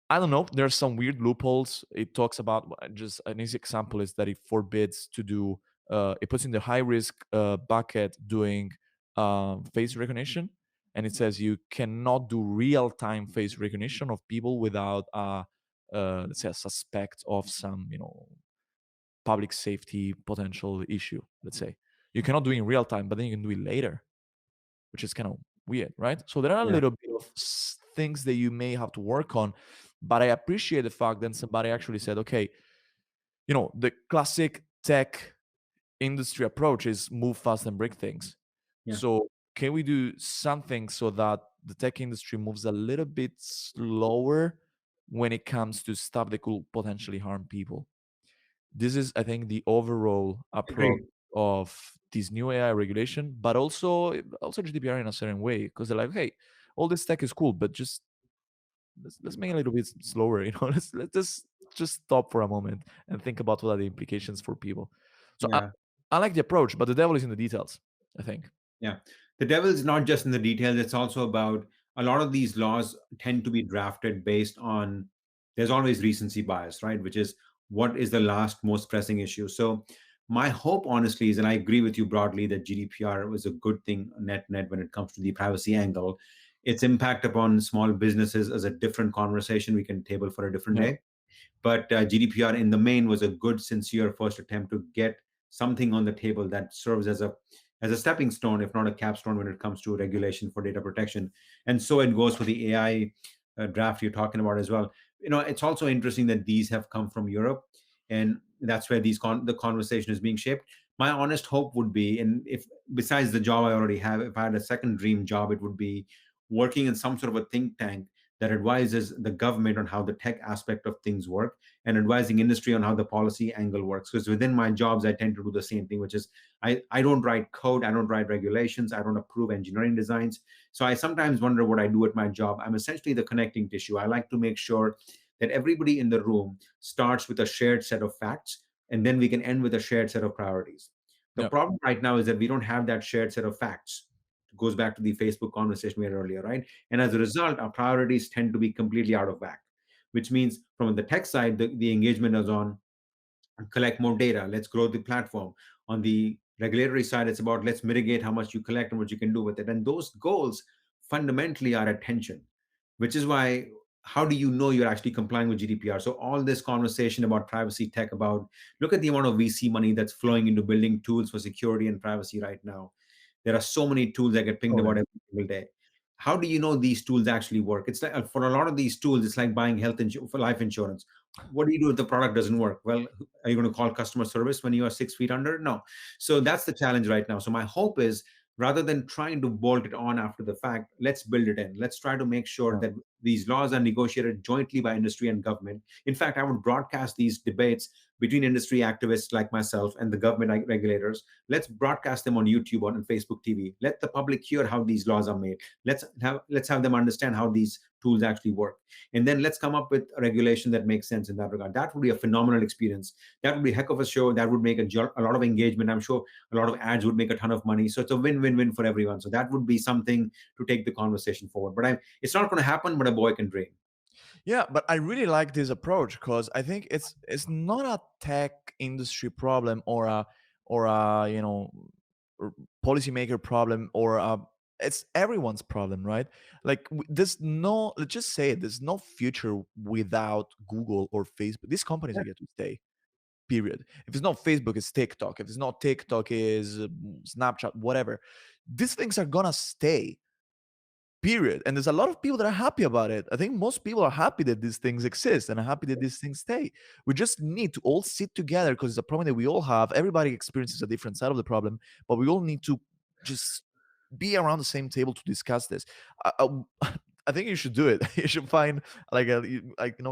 I don't know. There are some weird loopholes. It talks about just an easy example is that it forbids to do. It puts in the high risk bucket doing face recognition, and it says you cannot do real time face recognition of people without let's say a suspect of some public safety potential issue. Let's say you cannot do it in real time, but then you can do it later, which is kind of weird, right? So there are a Yeah. little bit of things that you may have to work on, but I appreciate the fact that somebody actually said, okay, the classic tech industry approach is move fast and break things. Yeah. So can we do something so that the tech industry moves a little bit slower when it comes to stuff that could potentially harm people? This is, I think, the overall approach Agreed. of this new AI regulation, but also GDPR in a certain way, because they're like, hey, all this tech is cool, but just let's make it a little bit slower. Let's just stop for a moment and think about what are the implications for people. So Yeah. I like the approach, but the devil is in the details, I think. Yeah. The devil is not just in the details, it's also about a lot of these laws tend to be drafted based on there's always recency bias, right? Which is what is the last most pressing issue. So my hope honestly is, and I agree with you broadly that GDPR was a good thing net when it comes to the privacy angle. Its impact upon small businesses is a different conversation we can table for a different Yeah. day. But GDPR in the main was a good, sincere first attempt to get something on the table that serves as a stepping stone, if not a capstone, when it comes to regulation for data protection. And so it goes for the AI draft you're talking about as well. It's also interesting that these have come from Europe, and that's where the conversation is being shaped. My honest hope would be, and if besides the job I already have, if I had a second dream job, it would be working in some sort of a think tank that advises the government on how the tech aspect of things work, and advising industry on how the policy angle works. Because within my jobs, I tend to do the same thing, which is I don't write code, I don't write regulations, I don't approve engineering designs. So I sometimes wonder what I do at my job. I'm essentially the connecting tissue. I like to make sure that everybody in the room starts with a shared set of facts, and then we can end with a shared set of priorities. The Yeah. problem right now is that we don't have that shared set of facts. It goes back to the Facebook conversation we had earlier, right? And as a result, our priorities tend to be completely out of whack, which means from the tech side, the engagement is on collect more data, let's grow the platform. On the regulatory side, it's about let's mitigate how much you collect and what you can do with it. And those goals fundamentally are at tension, which is why how do you know you're actually complying with GDPR? So all this conversation about privacy tech, about look at the amount of VC money that's flowing into building tools for security and privacy right now. There are so many tools that get pinged Oh about yeah. every single day. How do you know these tools actually work? It's like for a lot of these tools, it's like buying for life insurance. What do you do if the product doesn't work? Well, are you going to call customer service when you are 6 feet under? No. So that's the challenge right now. So my hope is rather than trying to bolt it on after the fact, let's build it in. Let's try to make sure Yeah. that these laws are negotiated jointly by industry and government. In fact, I would broadcast these debates between industry activists like myself and the government regulators. Let's broadcast them on YouTube, on Facebook TV. Let the public hear how these laws are made. Let's have them understand how these tools actually work, and then let's come up with a regulation that makes sense in that regard. That would be a phenomenal experience. That would be a heck of a show. That would make a lot of engagement. I'm sure a lot of ads would make a ton of money. So it's a win-win-win for everyone. So that would be something to take the conversation forward. But it's not going to happen, but a boy can dream. Yeah, but I really like this approach because I think it's not a tech industry problem or a policymaker problem or a it's everyone's problem, right? Like there's no, let's just say it, there's no future without Google or Facebook. These companies are here to stay. Period. If it's not Facebook, it's TikTok. If it's not TikTok, is Snapchat, whatever. These things are gonna stay. Period. And there's a lot of people that are happy about it. I think most people are happy that these things exist and are happy that these things stay. We just need to all sit together because it's a problem that we all have. Everybody experiences a different side of the problem, but we all need to just be around the same table to discuss this. I think you should do it. You should find like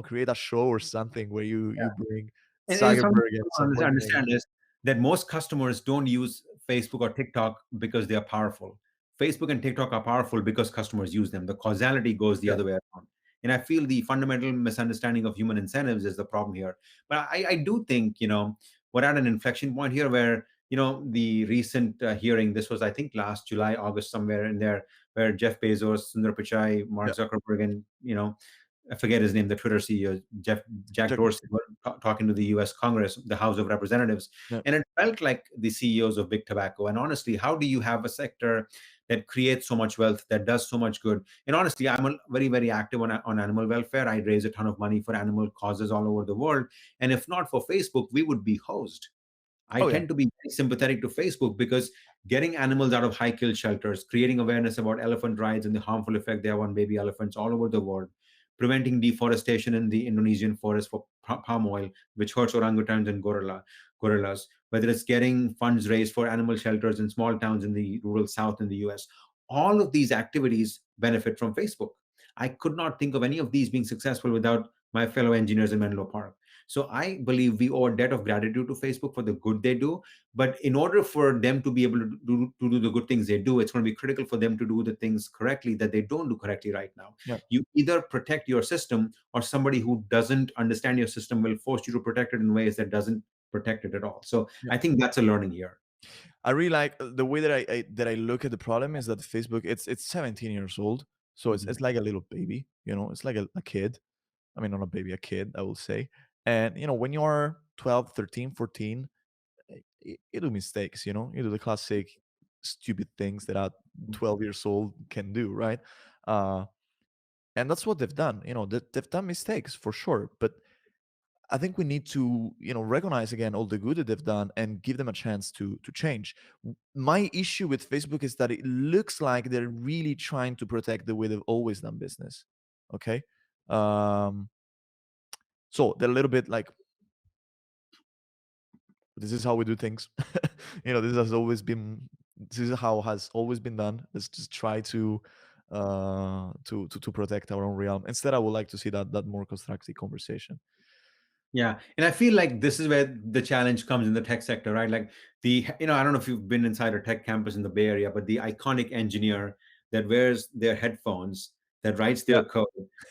create a show or something where you bring And something Zuckerberg and some to policymakers. understand is that most customers don't use Facebook or TikTok because they are powerful. Facebook and TikTok are powerful because customers use them. The causality goes the Yeah, other way around. And I feel the fundamental misunderstanding of human incentives is the problem here. But I do think, we're at an inflection point here where, the recent hearing, this was, I think, last July, August, somewhere in there, where Jeff Bezos, Sundar Pichai, Mark yeah. Zuckerberg, and, I forget his name, the Twitter CEO, Jack Check. Dorsey, were talking to the U.S. Congress, the House of Representatives, Yeah. and it felt like the CEOs of big tobacco. And honestly, how do you have a sector that creates so much wealth, that does so much good? And honestly, I'm very, very active on animal welfare. I raise a ton of money for animal causes all over the world. And if not for Facebook, we would be hosed. I Oh yeah. tend to be very sympathetic to Facebook because getting animals out of high kill shelters, creating awareness about elephant rides and the harmful effect they have on baby elephants all over the world, preventing deforestation in the Indonesian forest for palm oil, which hurts orangutans and gorillas, whether it's getting funds raised for animal shelters in small towns in the rural south in the US. All of these activities benefit from Facebook. I could not think of any of these being successful without my fellow engineers in Menlo Park. So I believe we owe a debt of gratitude to Facebook for the good they do. But in order for them to be able to do the good things they do, it's going to be critical for them to do the things correctly that they don't do correctly right now. Yeah. You either protect your system, or somebody who doesn't understand your system will force you to protect it in ways that doesn't protect it at all. So Yeah. I think that's a learning here. I really like the way that I look at the problem is that Facebook it's 17 years old, so it's Mhm. it's like a little baby, it's like a kid. I mean, not a baby, a kid, I will say. And when you're 12, 13, 14, you do mistakes. You do the classic stupid things that a 12 years old can do, right? Uh, and that's what they've done. They've done mistakes for sure, but I think we need to, recognize again all the good that they've done and give them a chance to change. My issue with Facebook is that it looks like they're really trying to protect the way they've always done business. Okay. Um, so they're a little bit like, this is how we do things. This has always been, this is how has always been done. Let's just try to protect our own realm. Instead, I would like to see that more constructive conversation. Yeah, and I feel like this is where the challenge comes in the tech sector, right? Like I don't know if you've been inside a tech campus in the Bay Area, but the iconic engineer that wears their headphones, that writes Yeah. their code,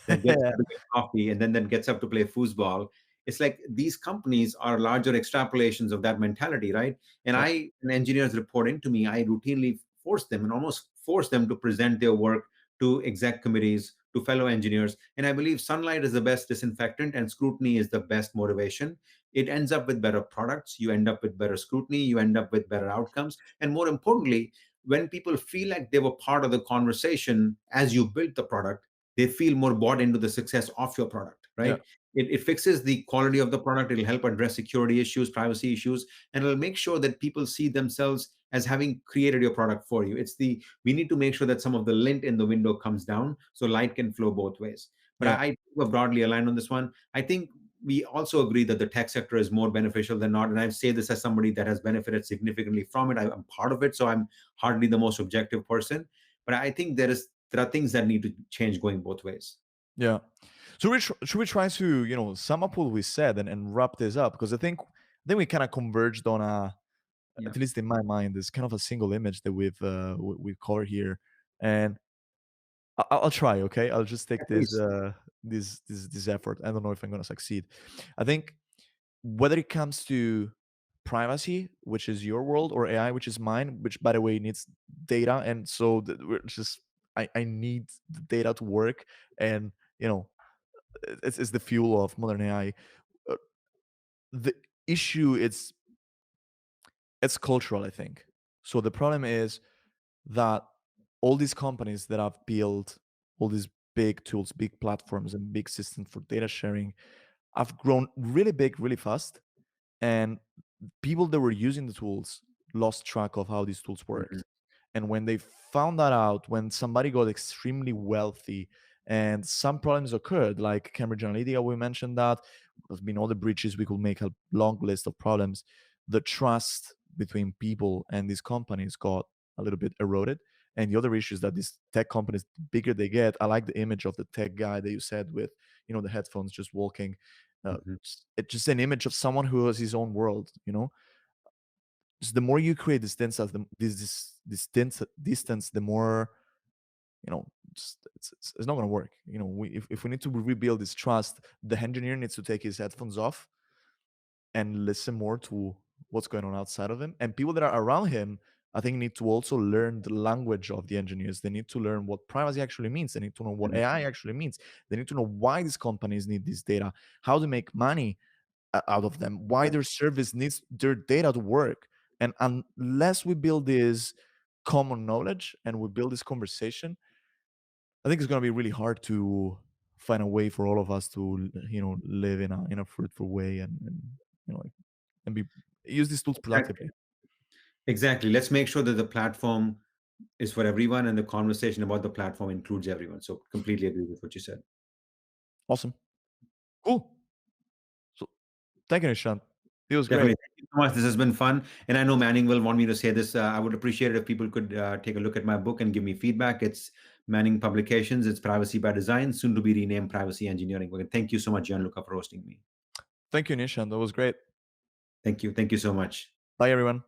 that gets up to get coffee, and then gets up to play foosball. It's like these companies are larger extrapolations of that mentality, right? And Yep. when engineers report into me, I routinely force them and almost force them to present their work to exec committees, to fellow engineers. And I believe sunlight is the best disinfectant and scrutiny is the best motivation. It ends up with better products, you end up with better scrutiny, you end up with better outcomes. And more importantly, when people feel like they were part of the conversation as you built the product, they feel more bought into the success of your product, Yeah. right? It fixes the quality of the product. It'll help address security issues, privacy issues, and it'll make sure that people see themselves as having created your product for you. We need to make sure that some of the lint in the window comes down so light can flow both ways. But Yeah. I we're broadly aligned on this one. I think we also agree that the tech sector is more beneficial than not. And I say this as somebody that has benefited significantly from it. I'm part of it, so I'm hardly the most objective person. But I think there are things that need to change going both ways. Yeah. So should we try to sum up what we said and wrap this up? Because I think we kind of converged on Yeah. at least in my mind, there's kind of a single image that we've covered here, and I'll try. Okay, I'll just Yeah, take this please. this effort. I don't know if I'm gonna succeed. I think whether it comes to privacy, which is your world, or AI, which is mine, which by the way needs data, and so we're just I need the data to work, and you know it's the fuel of modern AI. Uh, The issue it's cultural, I think. So the problem is that all these companies that have built all these big tools, big platforms, and big systems for data sharing have grown really big, really fast. And people that were using the tools lost track of how these tools Mhm. worked. And when they found that out, when somebody got extremely wealthy and some problems occurred, like Cambridge Analytica, we mentioned that there's been other breaches, we could make a long list of problems. The trust between people and these companies got a little bit eroded. And the other issue is that these tech companies, the bigger they get, I like the image of the tech guy that you said with, the headphones just walking. Mhm. It's just an image of someone who has his own world. Just the more you create distance, distance, the more it's not going to work. If we need to rebuild this trust, the engineer needs to take his headphones off and listen more to what's going on outside of him, and people that are around him, I think, need to also learn the language of the engineers. They need to learn what privacy actually means. They need to know what Mhm. AI actually means. They need to know why these companies need this data, how to make money out of them, why Right. their service needs their data to work. And unless we build this common knowledge and we build this conversation, I think it's going to be really hard to find a way for all of us to live in a fruitful way, and like, and be use these tools Exactly. productively. Exactly. Let's make sure that the platform is for everyone and the conversation about the platform includes everyone. So completely agree with what you said. Awesome. Cool. So thank you, Nishant. It was great. Definitely. Thank you so much. This has been fun. And I know Manning will want me to say this. I would appreciate it if people could take a look at my book and give me feedback. It's Manning Publications. It's Privacy by Design, soon to be renamed Privacy Engineering. Okay, thank you so much, Gianluca, for hosting me. Thank you, Nishant. That was great. Thank you. Thank you so much. Bye, everyone.